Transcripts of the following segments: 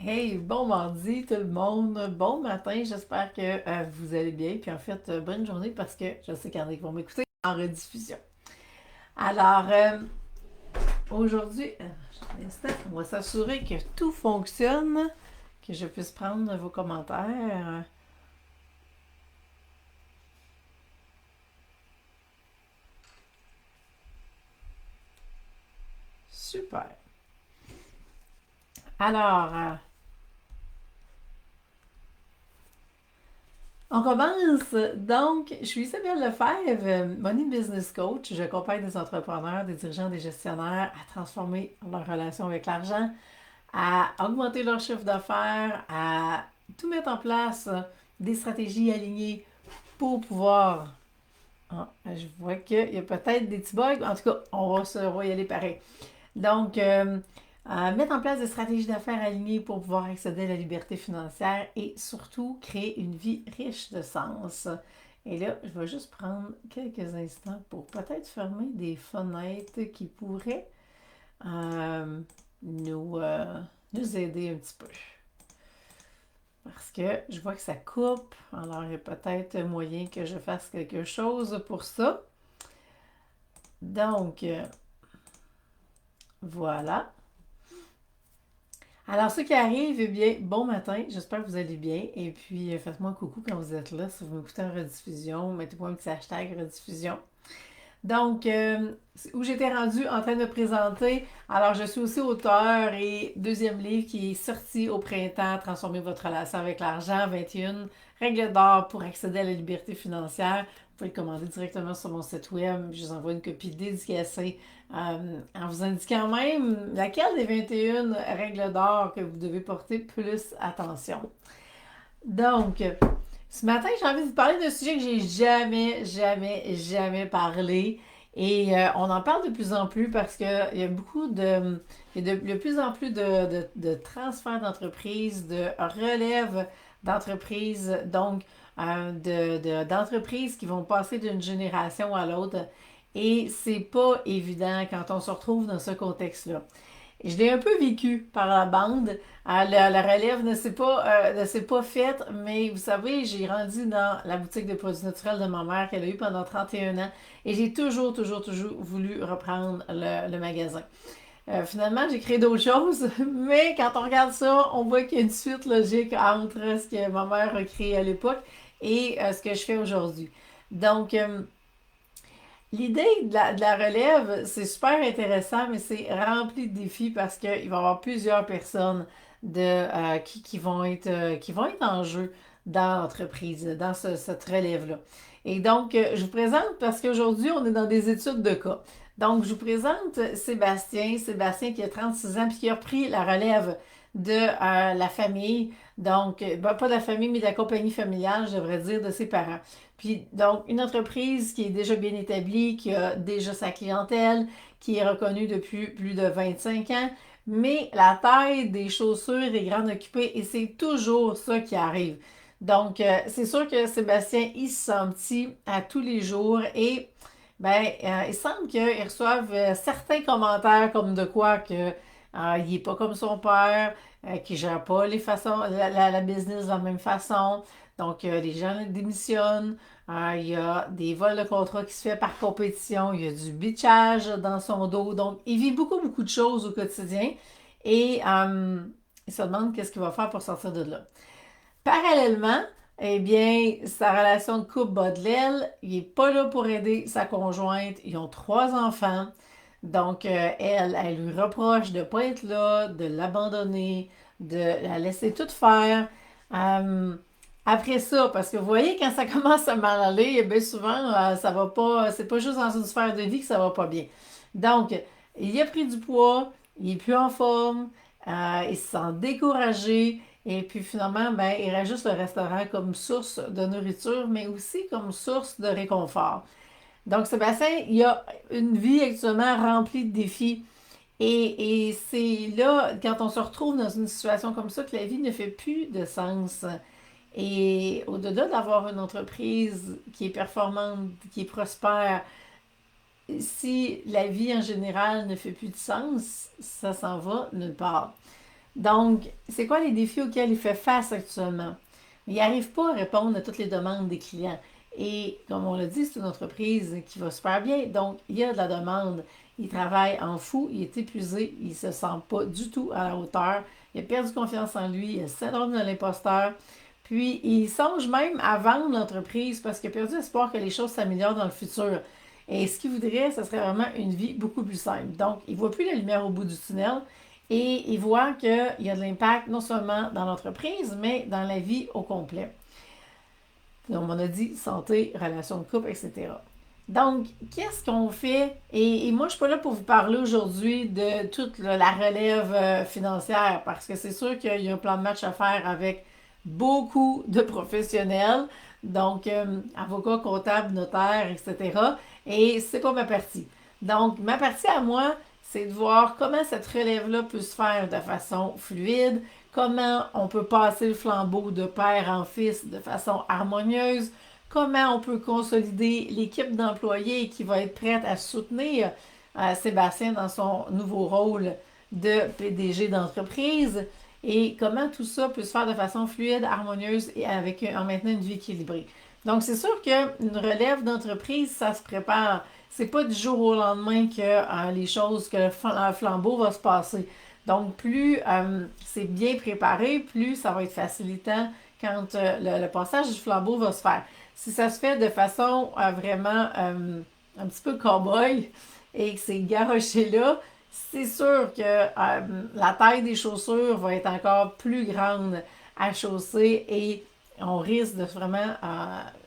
Hey, bon mardi tout le monde, bon matin, j'espère que vous allez bien, puis en fait, bonne journée parce que je sais qu'il y en a qui vont m'écouter en rediffusion. Alors, aujourd'hui, un instant, on va s'assurer que tout fonctionne, que je puisse prendre vos commentaires. Super. Alors, on commence. Donc, je suis Isabelle Lefebvre, Money Business Coach. J'accompagne des entrepreneurs, des dirigeants, des gestionnaires à transformer leur relation avec l'argent, à augmenter leur chiffre d'affaires, à tout mettre en place, des stratégies alignées pour pouvoir. Ah, je vois qu'il y a peut-être des petits bugs. En tout cas, on va y aller pareil. Donc, mettre en place des stratégies d'affaires alignées pour pouvoir accéder à la liberté financière et surtout créer une vie riche de sens. Et là, je vais juste prendre quelques instants pour peut-être fermer des fenêtres qui pourraient euh, nous, euh, nous aider un petit peu. Parce que je vois que ça coupe. Alors, il y a peut-être moyen que je fasse quelque chose pour ça. Donc, voilà. Alors, ceux qui arrivent, eh bien, bon matin. J'espère que vous allez bien. Et puis, faites-moi un coucou quand vous êtes là. Si vous m'écoutez en rediffusion, mettez-moi un petit hashtag rediffusion. Donc, où j'étais rendue en train de me présenter. Alors, je suis aussi auteur et deuxième livre qui est sorti au printemps, Transformer votre relation avec l'argent, 21 règles d'or pour accéder à la liberté financière. Vous pouvez le commander directement sur mon site web. Je vous envoie une copie dédicacée en vous indiquant même laquelle des 21 règles d'or que vous devez porter plus attention. Donc, ce matin, j'ai envie de vous parler d'un sujet que j'ai jamais parlé. Et on en parle de plus en plus parce qu'il y a beaucoup de. Il y a de plus en plus de transferts d'entreprises, de relève d'entreprises, donc d'entreprises qui vont passer d'une génération à l'autre. Et c'est pas évident quand on se retrouve dans ce contexte-là. Je l'ai un peu vécu par la bande. La relève ne s'est pas faite, mais vous savez, j'ai grandi dans la boutique de produits naturels de ma mère qu'elle a eu pendant 31 ans et j'ai toujours voulu reprendre le magasin. Finalement, j'ai créé d'autres choses, mais quand on regarde ça, on voit qu'il y a une suite logique entre ce que ma mère a créé à l'époque et ce que je fais aujourd'hui. Donc, l'idée de la relève, c'est super intéressant, mais c'est rempli de défis parce qu'il va y avoir plusieurs personnes qui vont être en jeu dans l'entreprise, dans cette relève-là. Et donc, je vous présente parce qu'aujourd'hui, on est dans des études de cas. Donc, je vous présente Sébastien qui a 36 ans puis qui a repris la relève de la famille. Donc, pas de la famille, mais de la compagnie familiale, je devrais dire, de ses parents. Puis, donc, une entreprise qui est déjà bien établie, qui a déjà sa clientèle, qui est reconnue depuis plus de 25 ans, mais la taille des chaussures est grande occupée et c'est toujours ça qui arrive. Donc, c'est sûr que Sébastien, il se sent petit à tous les jours et il semble qu'ils reçoivent certains commentaires comme de quoi que il n'est pas comme son père, qu'il ne gère pas la business de la même façon. Donc, les gens démissionnent. Il y a des vols de contrat qui se fait par compétition. Il y a du bitchage dans son dos. Donc, il vit beaucoup de choses au quotidien. Et il se demande qu'est-ce qu'il va faire pour sortir de là. Parallèlement, eh bien, sa relation de couple bat de l'aile. Il n'est pas là pour aider sa conjointe. Ils ont 3 enfants. Donc, elle lui reproche de ne pas être là, de l'abandonner, de la laisser tout faire. Euh, Après ça, parce que vous voyez, quand ça commence à mal aller, eh bien souvent, ça va pas, c'est pas juste dans une sphère de vie que ça va pas bien. Donc, il a pris du poids, il est plus en forme, il se sent découragé, et puis finalement, ben, il reste juste le restaurant comme source de nourriture, mais aussi comme source de réconfort. Donc, Sébastien, il a une vie actuellement remplie de défis. Et c'est là, quand on se retrouve dans une situation comme ça, que la vie ne fait plus de sens. Et au-delà d'avoir une entreprise qui est performante, qui est prospère, si la vie en général ne fait plus de sens, ça s'en va nulle part. Donc, c'est quoi les défis auxquels il fait face actuellement? Il n'arrive pas à répondre à toutes les demandes des clients. Et comme on l'a dit, c'est une entreprise qui va super bien. Donc, il y a de la demande. Il travaille en fou, il est épuisé, il ne se sent pas du tout à la hauteur. Il a perdu confiance en lui, il a le syndrome de l'imposteur. Puis, il songe même à vendre l'entreprise parce qu'il a perdu espoir que les choses s'améliorent dans le futur. Et ce qu'il voudrait, ce serait vraiment une vie beaucoup plus simple. Donc, il ne voit plus la lumière au bout du tunnel et il voit qu'il y a de l'impact non seulement dans l'entreprise, mais dans la vie au complet. Donc, on a dit santé, relations de couple, etc. Donc, qu'est-ce qu'on fait? Et moi, je ne suis pas là pour vous parler aujourd'hui de toute la relève financière parce que c'est sûr qu'il y a un plan de match à faire avec beaucoup de professionnels, donc avocats, comptables, notaires, etc. Et c'est pas ma partie. Donc, ma partie à moi, c'est de voir comment cette relève-là peut se faire de façon fluide, comment on peut passer le flambeau de père en fils de façon harmonieuse, comment on peut consolider l'équipe d'employés qui va être prête à soutenir Sébastien dans son nouveau rôle de PDG d'entreprise et comment tout ça peut se faire de façon fluide, harmonieuse et avec en maintenant une vie équilibrée. Donc, c'est sûr qu'une relève d'entreprise, ça se prépare. C'est pas du jour au lendemain que les choses, que le flambeau va se passer. Donc, plus c'est bien préparé, plus ça va être facilitant quand le passage du flambeau va se faire. Si ça se fait de façon vraiment un petit peu cow-boy et que c'est garoché là, c'est sûr que la taille des chaussures va être encore plus grande à chausser et on risque de vraiment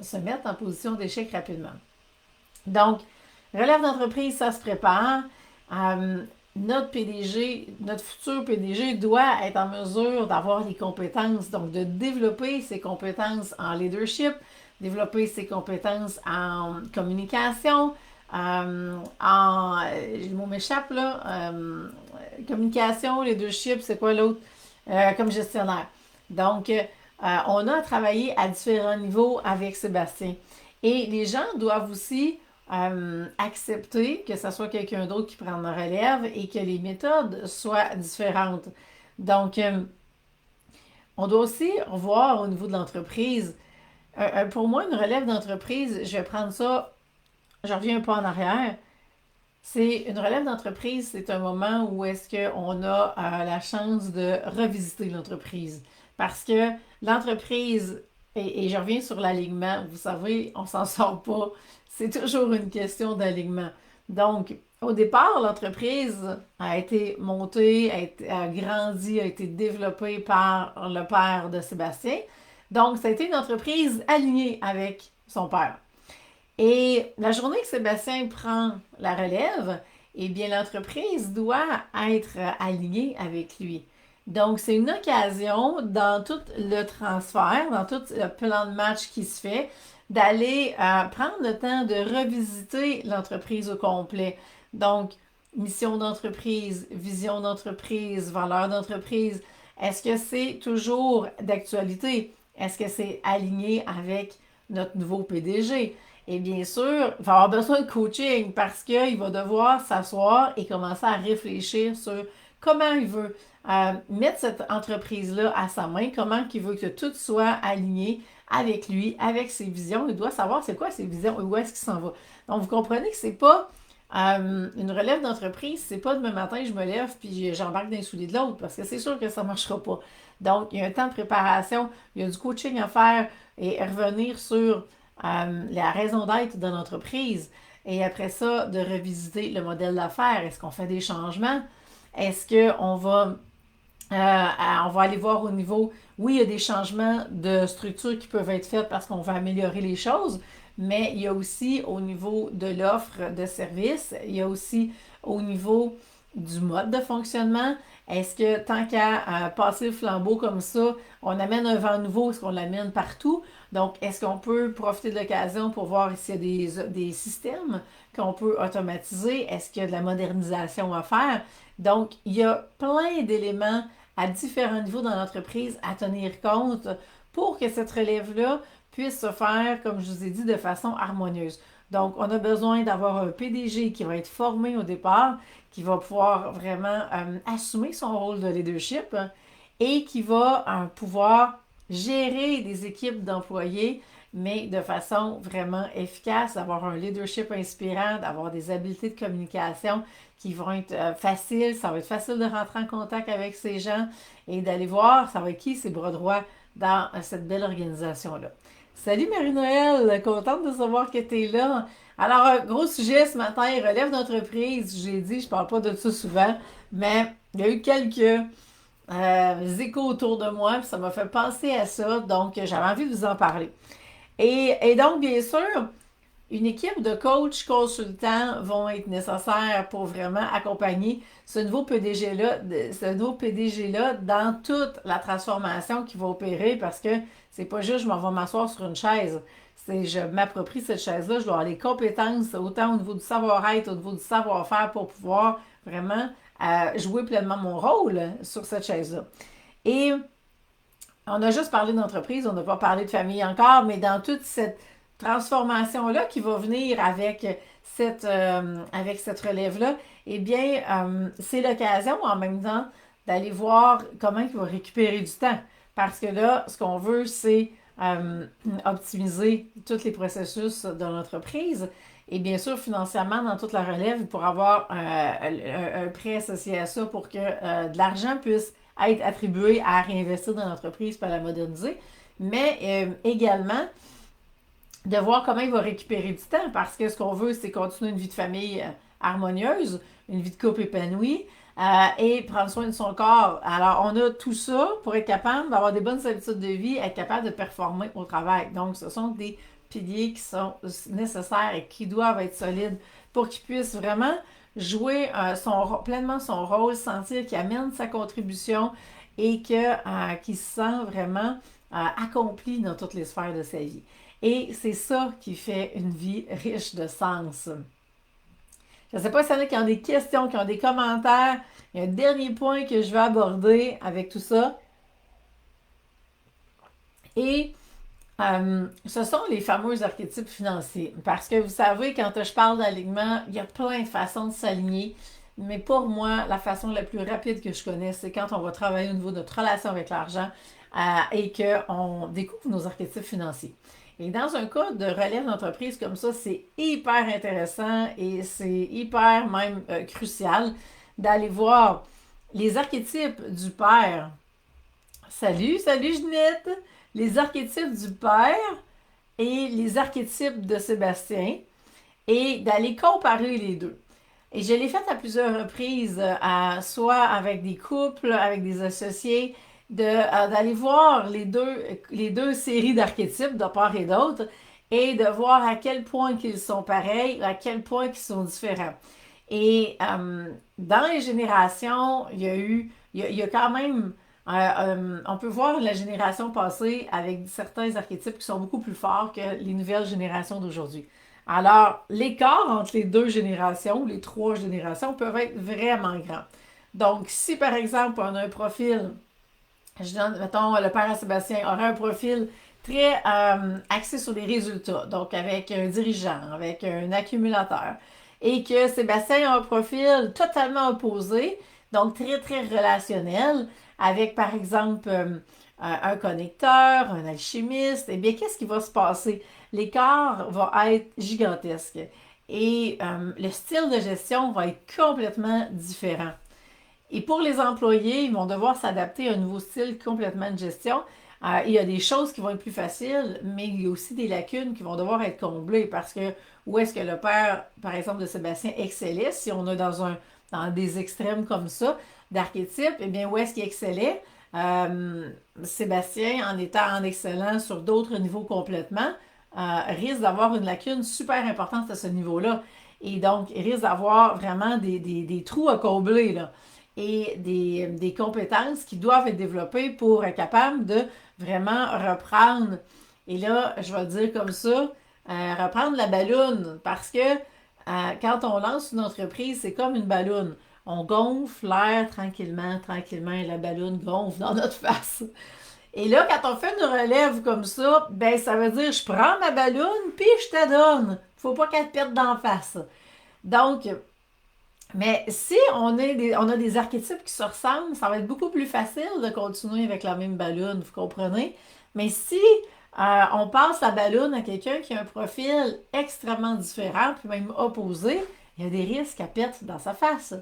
se mettre en position d'échec rapidement. Donc, relève d'entreprise, ça se prépare. Notre PDG, notre futur PDG doit être en mesure d'avoir des compétences, donc de développer ses compétences en leadership, développer ses compétences en communication, le mot m'échappe là, communication, leadership, c'est quoi l'autre? Comme gestionnaire. Donc, on a travaillé à différents niveaux avec Sébastien. Et les gens doivent aussi accepter que ce soit quelqu'un d'autre qui prend la relève et que les méthodes soient différentes. Donc, on doit aussi voir au niveau de l'entreprise. Pour moi, une relève d'entreprise, je vais prendre ça, je reviens un peu en arrière. C'est une relève d'entreprise, c'est un moment où est-ce qu'on a la chance de revisiter l'entreprise. Parce que l'entreprise, et je reviens sur l'alignement, vous savez, on s'en sort pas. C'est toujours une question d'alignement. Donc, au départ, l'entreprise a été montée, a grandi, a été développée par le père de Sébastien. Donc, ça a été une entreprise alignée avec son père. Et la journée que Sébastien prend la relève, eh bien, l'entreprise doit être alignée avec lui. Donc, c'est une occasion dans tout le transfert, dans tout le plan de match qui se fait, d'aller prendre le temps de revisiter l'entreprise au complet. Donc, mission d'entreprise, vision d'entreprise, valeur d'entreprise. Est-ce que c'est toujours d'actualité? Est-ce que c'est aligné avec notre nouveau PDG? Et bien sûr, il va avoir besoin de coaching parce qu'il va devoir s'asseoir et commencer à réfléchir sur comment il veut mettre cette entreprise-là à sa main, comment il veut que tout soit aligné avec lui, avec ses visions. Il doit savoir c'est quoi ses visions et où est-ce qu'il s'en va. Donc, vous comprenez que c'est pas une relève d'entreprise, c'est pas demain matin, je me lève puis j'embarque dans les souliers de l'autre parce que c'est sûr que ça ne marchera pas. Donc, il y a un temps de préparation, il y a du coaching à faire et revenir sur la raison d'être de l'entreprise. Et après ça, de revisiter le modèle d'affaires. Est-ce qu'on fait des changements? Est-ce qu'on va, on va aller voir au niveau, oui, il y a des changements de structure qui peuvent être faits parce qu'on va améliorer les choses, mais il y a aussi au niveau de l'offre de service, il y a aussi au niveau du mode de fonctionnement. Est-ce que tant qu'à passer le flambeau comme ça, on amène un vent nouveau, est-ce qu'on l'amène partout? Donc, est-ce qu'on peut profiter de l'occasion pour voir s'il y a des systèmes qu'on peut automatiser? Est-ce qu'il y a de la modernisation à faire? Donc, il y a plein d'éléments à différents niveaux dans l'entreprise à tenir compte pour que cette relève-là puisse se faire, comme je vous ai dit, de façon harmonieuse. Donc, on a besoin d'avoir un PDG qui va être formé au départ, qui va pouvoir vraiment assumer son rôle de leadership et qui va pouvoir gérer des équipes d'employés, mais de façon vraiment efficace, d'avoir un leadership inspirant, d'avoir des habiletés de communication qui vont être faciles. Ça va être facile de rentrer en contact avec ces gens et d'aller voir, ça va être qui ses bras droits dans cette belle organisation-là. Salut Marie-Noël, contente de savoir que tu es là. Alors, un gros sujet ce matin, relève d'entreprise. J'ai dit, je parle pas de ça souvent, mais il y a eu quelques échos autour de moi, puis ça m'a fait penser à ça, donc j'avais envie de vous en parler. Et donc, bien sûr, une équipe de coachs consultants vont être nécessaires pour vraiment accompagner ce nouveau PDG-là dans toute la transformation qui va opérer parce que c'est pas juste je m'en vais m'asseoir sur une chaise. C'est je m'approprie cette chaise-là, je dois avoir les compétences autant au niveau du savoir-être, au niveau du savoir-faire pour pouvoir vraiment jouer pleinement mon rôle sur cette chaise-là. Et on a juste parlé d'entreprise, on n'a pas parlé de famille encore, mais dans toute cette transformation-là qui va venir avec cette relève-là, eh bien, c'est l'occasion en même temps d'aller voir comment il va récupérer du temps. Parce que là, ce qu'on veut, c'est optimiser tous les processus de l'entreprise. Et bien sûr, financièrement, dans toute la relève, pour avoir un prêt associé à ça pour que de l'argent puisse être attribué à réinvestir dans l'entreprise pour la moderniser, mais également de voir comment il va récupérer du temps parce que ce qu'on veut, c'est continuer une vie de famille harmonieuse, une vie de couple épanouie et prendre soin de son corps. Alors, on a tout ça pour être capable d'avoir des bonnes habitudes de vie, être capable de performer au travail. Donc, ce sont des piliers qui sont nécessaires et qui doivent être solides pour qu'il puisse vraiment jouer pleinement son rôle, sentir qu'il amène sa contribution et qu'il se sent vraiment accompli dans toutes les sphères de sa vie. Et c'est ça qui fait une vie riche de sens. Je ne sais pas s'il y en a qui ont des questions, qui ont des commentaires. Il y a un dernier point que je vais aborder avec tout ça. Et ce sont les fameux archétypes financiers. Parce que vous savez, quand je parle d'alignement, il y a plein de façons de s'aligner. Mais pour moi, la façon la plus rapide que je connais, c'est quand on va travailler au niveau de notre relation avec l'argent et qu'on découvre nos archétypes financiers. Et dans un cas de relève d'entreprise comme ça, c'est hyper intéressant et c'est hyper même crucial d'aller voir les archétypes du père. Salut Ginette! Les archétypes du père et les archétypes de Sébastien et d'aller comparer les deux. Et je l'ai fait à plusieurs reprises, soit avec des couples, avec des associés, d'aller voir les deux séries d'archétypes de part et d'autre et de voir à quel point qu'ils sont pareils, à quel point ils sont différents. Et dans les générations, il y a quand même, on peut voir la génération passée avec certains archétypes qui sont beaucoup plus forts que les nouvelles générations d'aujourd'hui. Alors, l'écart entre les deux générations, les trois générations, peuvent être vraiment grands. Donc, si par exemple, on a un profil, je donne, mettons, le père à Sébastien aurait un profil très axé sur les résultats, donc avec un dirigeant, avec un accumulateur, et que Sébastien a un profil totalement opposé, donc très, très relationnel, avec par exemple un connecteur, un alchimiste, eh bien, qu'est-ce qui va se passer? L'écart va être gigantesque et le style de gestion va être complètement différent. Et pour les employés, ils vont devoir s'adapter à un nouveau style complètement de gestion. Il y a des choses qui vont être plus faciles, mais il y a aussi des lacunes qui vont devoir être comblées parce que où est-ce que le père, par exemple, de Sébastien excellait, si on est dans des extrêmes comme ça, d'archétypes, eh bien, où est-ce qu'il excellait? Sébastien, en étant en excellent sur d'autres niveaux complètement, risque d'avoir une lacune super importante à ce niveau-là. Et donc, il risque d'avoir vraiment des trous à combler, là. Et des compétences qui doivent être développées pour être capable de vraiment reprendre, et là, je vais le dire comme ça, reprendre la balloune. Parce que quand on lance une entreprise, c'est comme une balloune. On gonfle l'air tranquillement, tranquillement, et la balloune gonfle dans notre face. Et là, quand on fait une relève comme ça, ben ça veut dire je prends ma balloune puis je te donne. Faut pas qu'elle te pète d'en face. Donc, mais si on a des archétypes qui se ressemblent, ça va être beaucoup plus facile de continuer avec la même balloune, vous comprenez? Mais si on passe la balloune à quelqu'un qui a un profil extrêmement différent, puis même opposé, il y a des risques qu'elle pète dans sa face.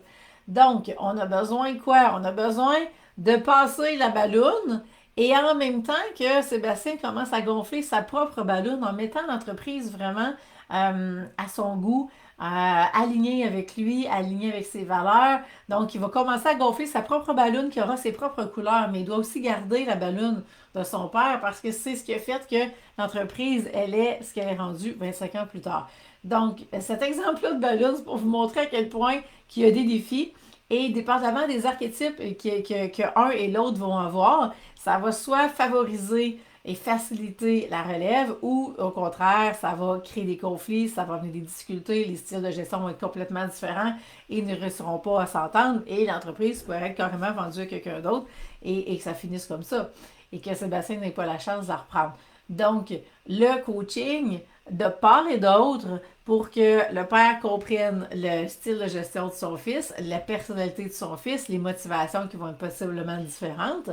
Donc, on a besoin de quoi? On a besoin de passer la balloune et en même temps que Sébastien commence à gonfler sa propre balloune en mettant l'entreprise vraiment à son goût, aligné avec lui, aligné avec ses valeurs. Donc, il va commencer à gonfler sa propre balloune qui aura ses propres couleurs, mais il doit aussi garder la balloune de son père parce que c'est ce qui a fait que l'entreprise, elle est ce qu'elle est rendue 25 ans plus tard. Donc, cet exemple-là de balloune, c'est pour vous montrer à quel point il y a des défis. Et dépendamment des archétypes que un et l'autre vont avoir, ça va soit favoriser et faciliter la relève ou au contraire, ça va créer des conflits, ça va amener des difficultés, les styles de gestion vont être complètement différents et ils ne réussiront pas à s'entendre et l'entreprise pourrait être carrément vendue à quelqu'un d'autre et que ça finisse comme ça et que Sébastien n'ait pas la chance de la reprendre. Donc, le coaching de part et d'autre pour que le père comprenne le style de gestion de son fils, la personnalité de son fils, les motivations qui vont être possiblement différentes,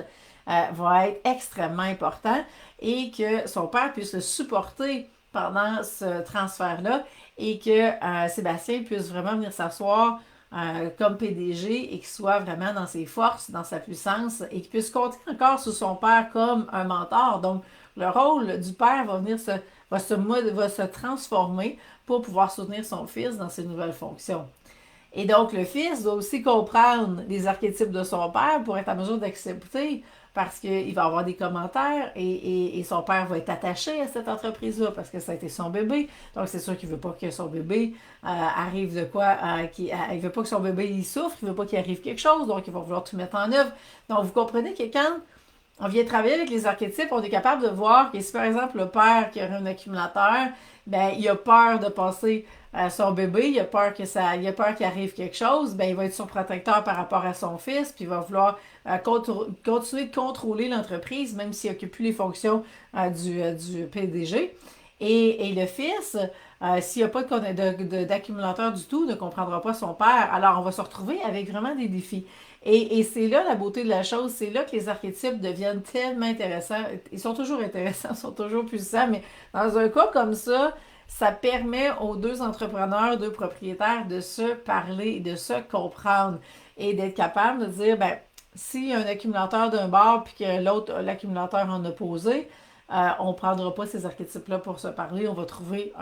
va être extrêmement important et que son père puisse le supporter pendant ce transfert-là et que Sébastien puisse vraiment venir s'asseoir comme PDG et qu'il soit vraiment dans ses forces, dans sa puissance et qu'il puisse compter encore sur son père comme un mentor. Donc, le rôle du père va se transformer pour pouvoir soutenir son fils dans ses nouvelles fonctions. Et donc, le fils doit aussi comprendre les archétypes de son père pour être en mesure d'accepter parce qu'il va avoir des commentaires et son père va être attaché à cette entreprise-là parce que ça a été son bébé. Donc, c'est sûr qu'il ne veut pas que son bébé arrive de quoi. Il ne veut pas que son bébé il souffre, il ne veut pas qu'il arrive quelque chose, donc il va vouloir tout mettre en œuvre. Donc, vous comprenez que quand on vient travailler avec les archétypes, on est capable de voir que si par exemple le père qui aurait un accumulateur, ben il a peur de passer à son bébé, il a peur il a peur qu'il arrive quelque chose, ben il va être surprotecteur par rapport à son fils, puis il va vouloir continuer de contrôler l'entreprise, même s'il n'occupe plus les fonctions du PDG. Et le fils, s'il n'y a pas d'accumulateur du tout, ne comprendra pas son père. Alors, on va se retrouver avec vraiment des défis. Et c'est là la beauté de la chose, c'est là que les archétypes deviennent tellement intéressants. Ils sont toujours intéressants, ils sont toujours puissants, mais dans un cas comme ça permet aux deux entrepreneurs, deux propriétaires de se parler, de se comprendre et d'être capable de dire, ben, s'il y a un accumulateur d'un bord puis que l'autre a l'accumulateur en opposé, on ne prendra pas ces archétypes-là pour se parler, on va trouver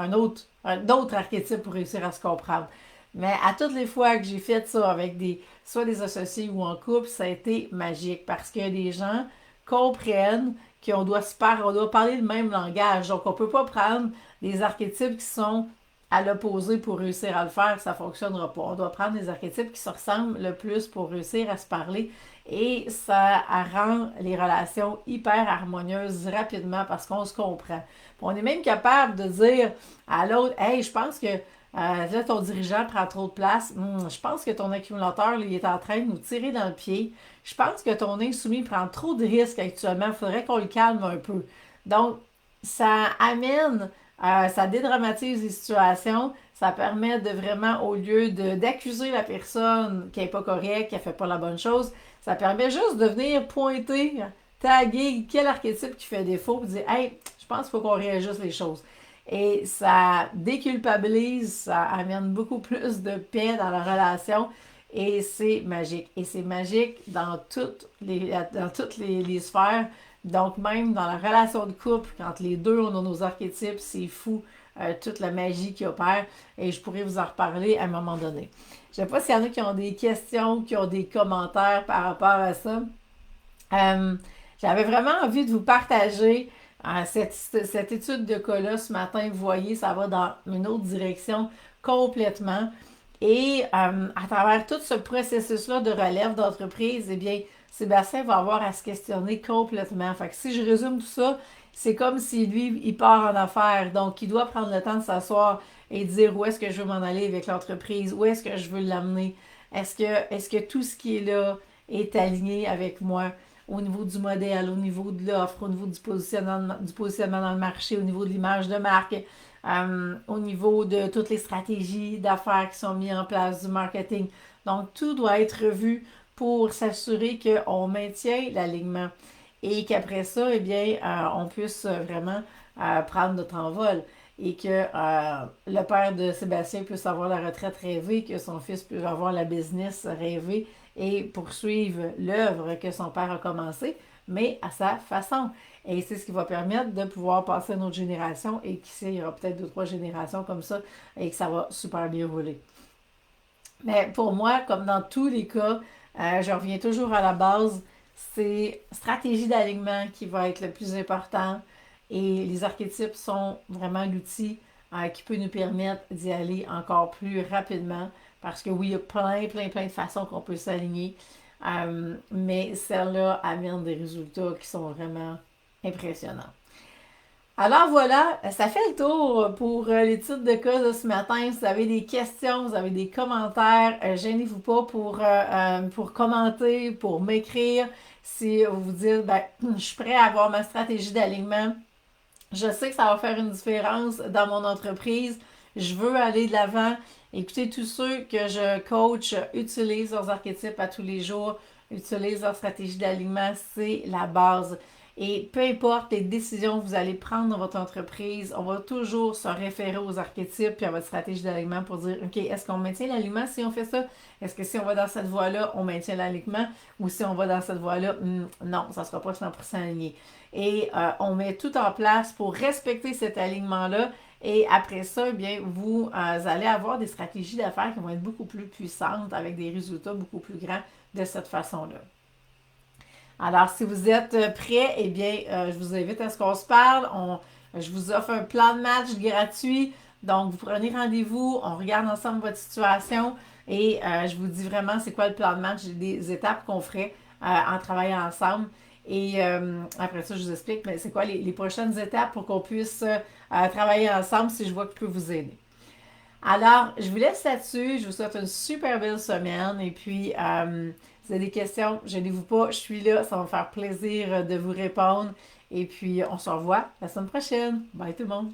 d'autres archétypes pour réussir à se comprendre. Mais à toutes les fois que j'ai fait ça avec soit des associés ou en couple, ça a été magique parce que les gens comprennent qu'on doit on doit parler le même langage. Donc, on ne peut pas prendre des archétypes qui sont à l'opposé pour réussir à le faire, ça ne fonctionnera pas. On doit prendre des archétypes qui se ressemblent le plus pour réussir à se parler et ça rend les relations hyper harmonieuses rapidement parce qu'on se comprend. Puis on est même capable de dire à l'autre, hey, je pense que là, ton dirigeant prend trop de place. Je pense que ton accumulateur, là, il est en train de nous tirer dans le pied. Je pense que ton insoumis prend trop de risques actuellement. Il faudrait qu'on le calme un peu. Donc, ça amène, ça dédramatise les situations. Ça permet de vraiment, au lieu d'accuser la personne qui n'est pas correcte, qui ne fait pas la bonne chose, ça permet juste de venir pointer, taguer quel archétype qui fait défaut, et dire, hey, je pense qu'il faut qu'on réajuste les choses. Et ça déculpabilise, ça amène beaucoup plus de paix dans la relation et c'est magique. Et c'est magique dans toutes les sphères. Donc même dans la relation de couple, quand les deux on a nos archétypes, c'est fou toute la magie qui opère et je pourrais vous en reparler à un moment donné. Je ne sais pas s'il y en a qui ont des questions, qui ont des commentaires par rapport à ça. J'avais vraiment envie de vous partager cette étude de cas-là ce matin. Vous voyez, ça va dans une autre direction complètement. Et à travers tout ce processus-là de relève d'entreprise, eh bien, Sébastien va avoir à se questionner complètement. Fait que si je résume tout ça, c'est comme si lui, il part en affaires. Donc, il doit prendre le temps de s'asseoir et dire où est-ce que je veux m'en aller avec l'entreprise, où est-ce que je veux l'amener, est-ce que tout ce qui est là est aligné avec moi, au niveau du modèle, au niveau de l'offre, au niveau du positionnement dans le marché, au niveau de l'image de marque, au niveau de toutes les stratégies d'affaires qui sont mises en place, du marketing. Donc, tout doit être revu pour s'assurer qu'on maintient l'alignement et qu'après ça, eh bien, on puisse vraiment prendre notre envol et que le père de Sébastien puisse avoir la retraite rêvée, que son fils puisse avoir la business rêvée et poursuivre l'œuvre que son père a commencée, mais à sa façon. Et c'est ce qui va permettre de pouvoir passer à une autre génération et qui sait, il y aura peut-être 2, 3 générations comme ça et que ça va super bien rouler. Mais pour moi, comme dans tous les cas, je reviens toujours à la base, c'est stratégie d'alignement qui va être le plus important et les archétypes sont vraiment l'outil qui peut nous permettre d'y aller encore plus rapidement parce que oui, il y a plein de façons qu'on peut s'aligner, mais celle-là amène des résultats qui sont vraiment impressionnants. Alors voilà, ça fait le tour pour les titres de cas de ce matin. Si vous avez des questions, vous avez des commentaires, gênez-vous pas pour commenter, pour m'écrire. Si vous dites, ben, je suis prêt à avoir ma stratégie d'alignement, je sais que ça va faire une différence dans mon entreprise, je veux aller de l'avant. Écoutez, tous ceux que je coach utilisent leurs archétypes à tous les jours, utilisent leur stratégie d'alignement, c'est la base. Et peu importe les décisions que vous allez prendre dans votre entreprise, on va toujours se référer aux archétypes et à votre stratégie d'alignement pour dire, OK, est-ce qu'on maintient l'alignement si on fait ça? Est-ce que si on va dans cette voie-là, on maintient l'alignement? Ou si on va dans cette voie-là, non, ça ne sera pas 100% aligné. Et on met tout en place pour respecter cet alignement-là. Et après ça, eh bien, vous allez avoir des stratégies d'affaires qui vont être beaucoup plus puissantes avec des résultats beaucoup plus grands de cette façon-là. Alors, si vous êtes prêts, eh bien, je vous invite à ce qu'on se parle. Je vous offre un plan de match gratuit. Donc, vous prenez rendez-vous, on regarde ensemble votre situation et je vous dis vraiment c'est quoi le plan de match, j'ai des étapes qu'on ferait en travaillant ensemble. Et après ça, je vous explique, mais c'est quoi les prochaines étapes pour qu'on puisse travailler ensemble si je vois que je peux vous aider. Alors, je vous laisse là-dessus. Je vous souhaite une super belle semaine. Et puis, si vous avez des questions, gênez-vous pas. Je suis là. Ça va me faire plaisir de vous répondre. Et puis, on se revoit la semaine prochaine. Bye tout le monde.